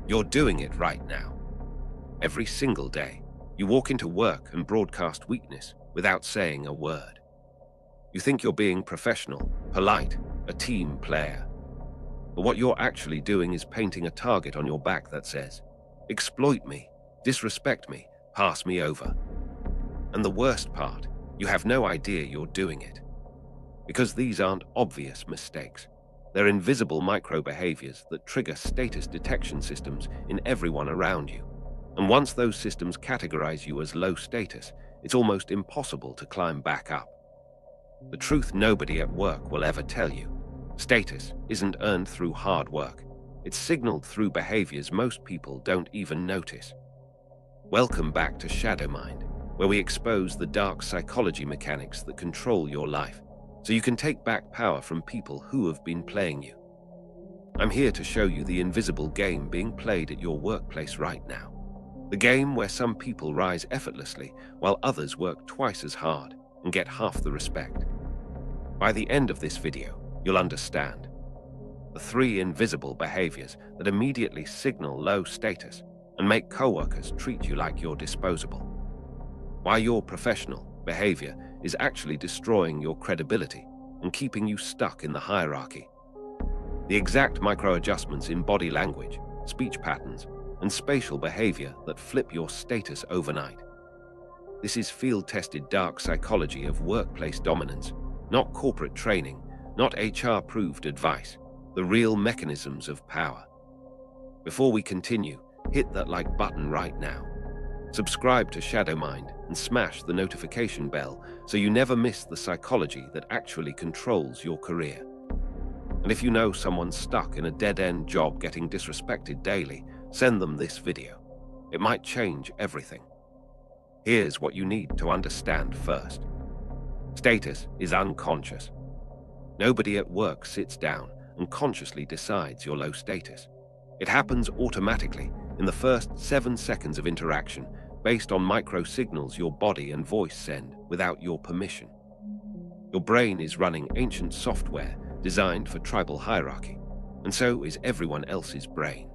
You're doing it right now. Every single day, you walk into work and broadcast weakness without saying a word. You think you're being professional, polite, a team player. But what you're actually doing is painting a target on your back that says, exploit me, disrespect me, pass me over. And the worst part, you have no idea you're doing it. Because these aren't obvious mistakes. They're invisible micro-behaviors that trigger status detection systems in everyone around you. And once those systems categorize you as low status, it's almost impossible to climb back up. The truth nobody at work will ever tell you. Status isn't earned through hard work. It's signaled through behaviors most people don't even notice. Welcome back to Shadow Mind, where we expose the dark psychology mechanics that control your life, so you can take back power from people who have been playing you. I'm here to show you the invisible game being played at your workplace right now. The game where some people rise effortlessly while others work twice as hard and get half the respect. By the end of this video, you'll understand the 3 invisible behaviors that immediately signal low status and make coworkers treat you like you're disposable. Why your professional behavior is actually destroying your credibility and keeping you stuck in the hierarchy. The exact micro-adjustments in body language, speech patterns, and spatial behavior that flip your status overnight. This is field-tested dark psychology of workplace dominance, not corporate training, not HR-proved advice, the real mechanisms of power. Before we continue, hit that like button right now. Subscribe to Shadow Mind and smash the notification bell so you never miss the psychology that actually controls your career. And if you know someone stuck in a dead-end job getting disrespected daily, send them this video. It might change everything. Here's what you need to understand first. Status is unconscious. Nobody at work sits down and consciously decides your low status. It happens automatically in the first 7 seconds of interaction based on micro-signals your body and voice send without your permission. Your brain is running ancient software designed for tribal hierarchy, and so is everyone else's brain.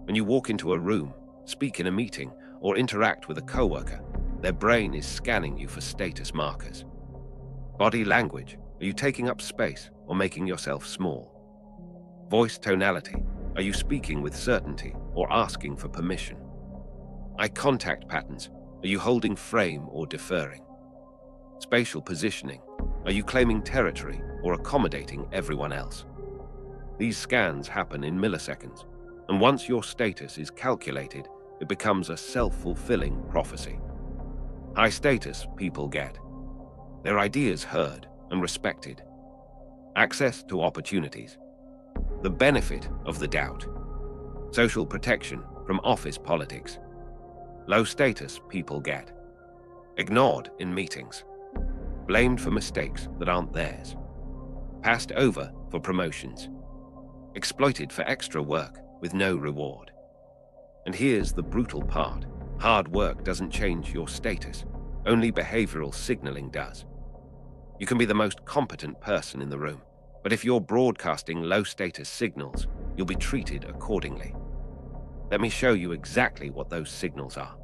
When you walk into a room, speak in a meeting, or interact with a coworker, their brain is scanning you for status markers. Body language, are you taking up space or making yourself small? Voice tonality, are you speaking with certainty or asking for permission? Eye contact patterns, are you holding frame or deferring? Spatial positioning, are you claiming territory or accommodating everyone else? These scans happen in milliseconds, and once your status is calculated, it becomes a self-fulfilling prophecy. High status people get their ideas heard and respected, access to opportunities, the benefit of the doubt, social protection from office politics. Low status people get ignored in meetings, blamed for mistakes that aren't theirs, passed over for promotions, exploited for extra work with no reward. And here's the brutal part. Hard work doesn't change your status. Only behavioral signaling does. You can be the most competent person in the room, but if you're broadcasting low-status signals, you'll be treated accordingly. Let me show you exactly what those signals are.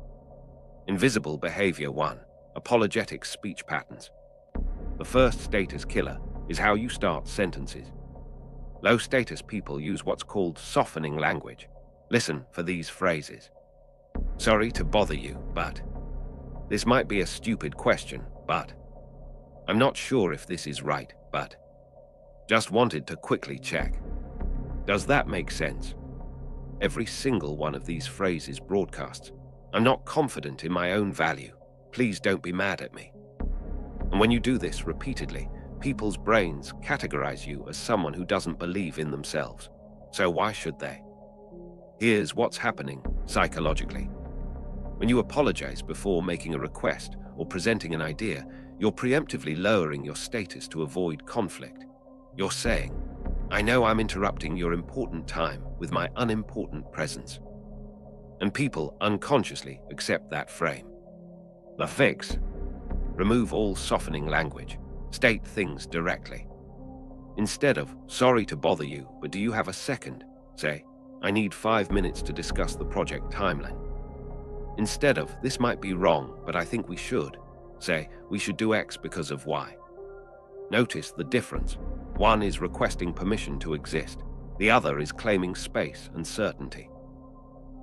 Invisible behavior 1, apologetic speech patterns. The first status killer is how you start sentences. Low-status people use what's called softening language. Listen for these phrases. Sorry to bother you, but. This might be a stupid question, but. I'm not sure if this is right, but. Just wanted to quickly check. Does that make sense? Every single one of these phrases broadcasts, I'm not confident in my own value. Please don't be mad at me. And when you do this repeatedly, people's brains categorize you as someone who doesn't believe in themselves. So why should they? Here's what's happening psychologically. When you apologize before making a request or presenting an idea, you're preemptively lowering your status to avoid conflict. You're saying, I know I'm interrupting your important time with my unimportant presence. And people unconsciously accept that frame. The fix: remove all softening language. State things directly. Instead of, sorry to bother you, but do you have a second? Say, I need 5 minutes to discuss the project timeline. Instead of, this might be wrong, but I think we should, say, we should do X because of Y. Notice the difference. One is requesting permission to exist. The other is claiming space and certainty.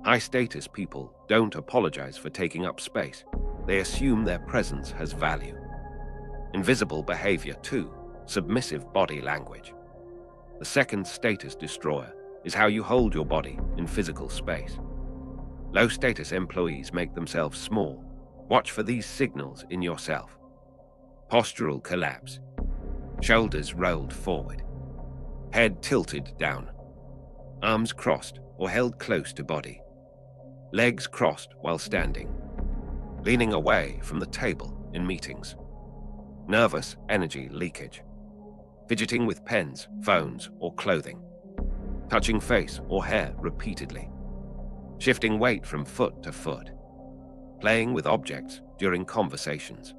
High-status people don't apologize for taking up space. They assume their presence has value. Invisible behavior 2, submissive body language. The second status destroyer is how you hold your body in physical space. Low-status employees make themselves small. Watch for these signals in yourself. Postural collapse. Shoulders rolled forward. Head tilted down. Arms crossed or held close to body. Legs crossed while standing. Leaning away from the table in meetings. Nervous energy leakage. Fidgeting with pens, phones, or clothing. Touching face or hair repeatedly. Shifting weight from foot to foot. Playing with objects during conversations.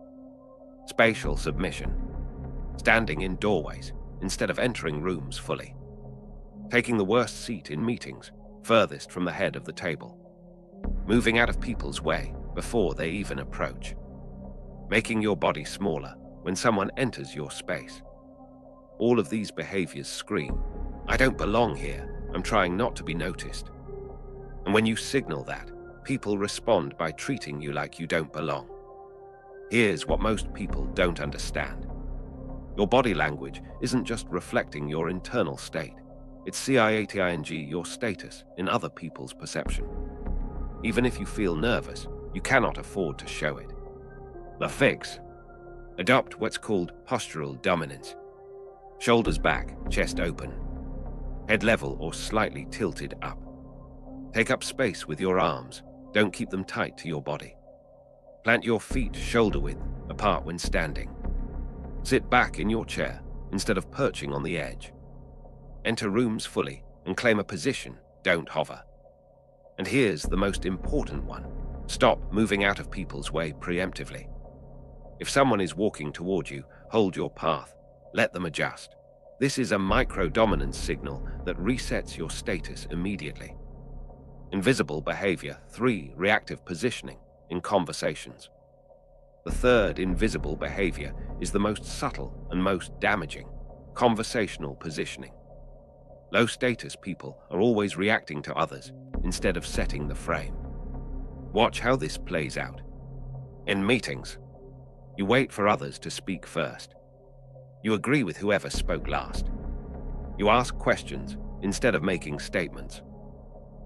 Spatial submission. Standing in doorways instead of entering rooms fully. Taking the worst seat in meetings, furthest from the head of the table. Moving out of people's way before they even approach. Making your body smaller when someone enters your space. All of these behaviors scream, I don't belong here, I'm trying not to be noticed. And when you signal that, people respond by treating you like you don't belong. Here's what most people don't understand. Your body language isn't just reflecting your internal state. It's CIATING your status in other people's perception. Even if you feel nervous, you cannot afford to show it. The fix. Adopt what's called postural dominance. Shoulders back, chest open. Head level or slightly tilted up. Take up space with your arms. Don't keep them tight to your body. Plant your feet shoulder width apart when standing. Sit back in your chair instead of perching on the edge. Enter rooms fully and claim a position, don't hover. And here's the most important one. Stop moving out of people's way preemptively. If someone is walking toward you, hold your path. Let them adjust. This is a micro-dominance signal that resets your status immediately. Invisible behavior 3, reactive positioning in conversations. The third invisible behavior is the most subtle and most damaging, conversational positioning. Low-status people are always reacting to others instead of setting the frame. Watch how this plays out. In meetings, you wait for others to speak first. You agree with whoever spoke last. You ask questions instead of making statements.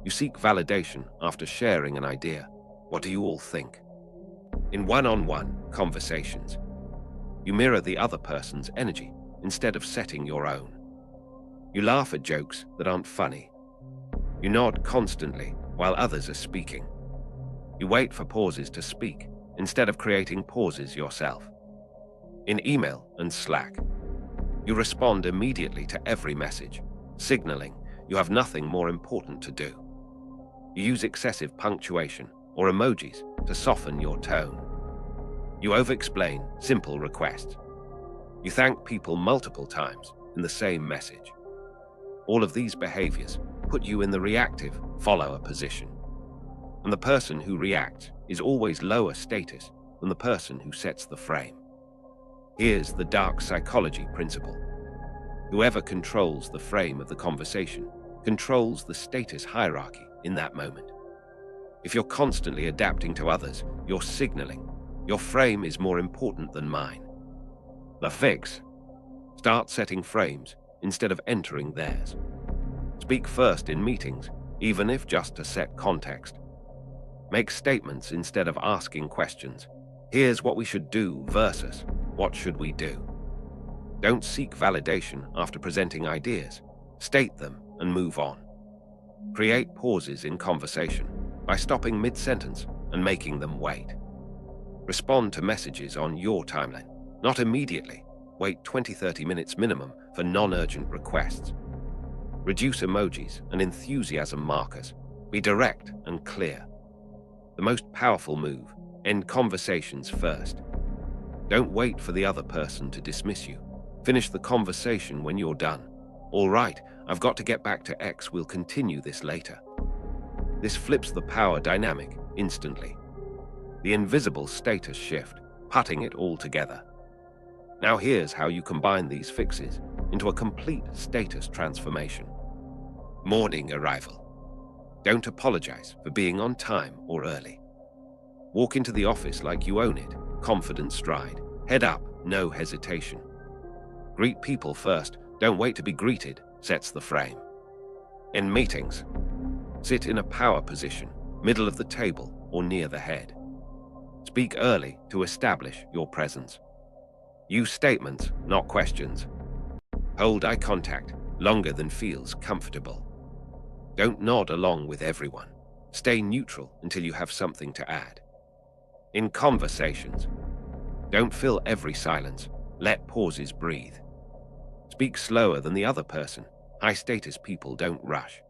You seek validation after sharing an idea. What do you all think? In one-on-one conversations, you mirror the other person's energy instead of setting your own. You laugh at jokes that aren't funny. You nod constantly while others are speaking. You wait for pauses to speak instead of creating pauses yourself. In email and Slack, you respond immediately to every message, signaling you have nothing more important to do. You use excessive punctuation or emojis to soften your tone. You over-explain simple requests. You thank people multiple times in the same message. All of these behaviors put you in the reactive follower position. And the person who reacts is always lower status than the person who sets the frame. Here's the dark psychology principle. Whoever controls the frame of the conversation controls the status hierarchy in that moment. If you're constantly adapting to others, you're signaling your frame is more important than mine. The fix. Start setting frames instead of entering theirs. Speak first in meetings, even if just to set context. Make statements instead of asking questions. Here's what we should do versus what should we do. Don't seek validation after presenting ideas. State them and move on. Create pauses in conversation by stopping mid-sentence and making them wait. Respond to messages on your timeline, not immediately. Wait 20-30 minutes minimum for non-urgent requests. Reduce emojis and enthusiasm markers. Be direct and clear. The most powerful move, end conversations first. Don't wait for the other person to dismiss you. Finish the conversation when you're done. All right, I've got to get back to X, we'll continue this later. This flips the power dynamic instantly. The invisible status shift, putting it all together. Now here's how you combine these fixes into a complete status transformation. Morning arrival. Don't apologize for being on time or early. Walk into the office like you own it, confident stride. Head up, no hesitation. Greet people first, don't wait to be greeted, sets the frame. In meetings, sit in a power position, middle of the table or near the head. Speak early to establish your presence. Use statements, not questions. Hold eye contact, longer than feels comfortable. Don't nod along with everyone. Stay neutral until you have something to add. In conversations, don't fill every silence. Let pauses breathe. Speak slower than the other person. High-status people don't rush.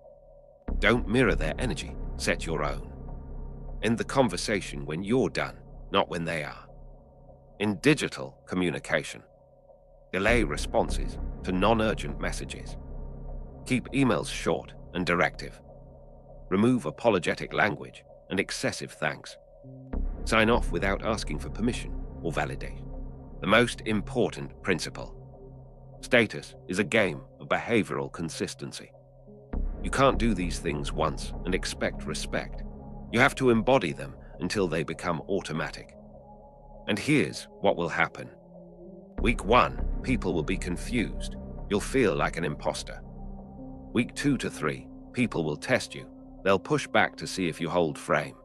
Don't mirror their energy. Set your own. End the conversation when you're done, not when they are. In digital communication, delay responses to non-urgent messages. Keep emails short and directive. Remove apologetic language and excessive thanks. Sign off without asking for permission or validation. The most important principle. Status is a game of behavioral consistency. You can't do these things once and expect respect. You have to embody them until they become automatic. And here's what will happen. Week 1, people will be confused. You'll feel like an imposter. Week 2 to 3, people will test you. They'll push back to see if you hold frame.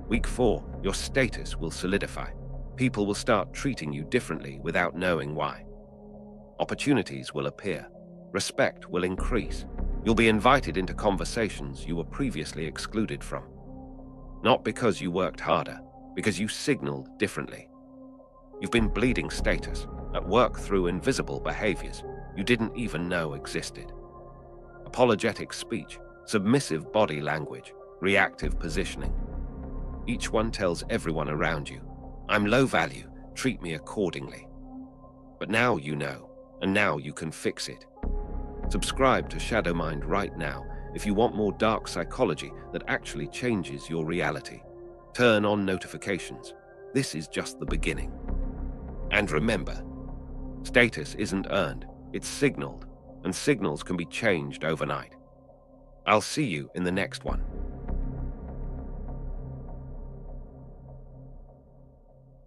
Week 4, your status will solidify. People will start treating you differently without knowing why. Opportunities will appear. Respect will increase. You'll be invited into conversations you were previously excluded from. Not because you worked harder, because you signaled differently. You've been bleeding status at work through invisible behaviors you didn't even know existed. Apologetic speech, submissive body language, reactive positioning. Each one tells everyone around you, I'm low value, treat me accordingly. But now you know, and now you can fix it. Subscribe to Shadow Mind right now if you want more dark psychology that actually changes your reality. Turn on notifications. This is just the beginning. And remember, status isn't earned, it's signaled, and signals can be changed overnight. I'll see you in the next one.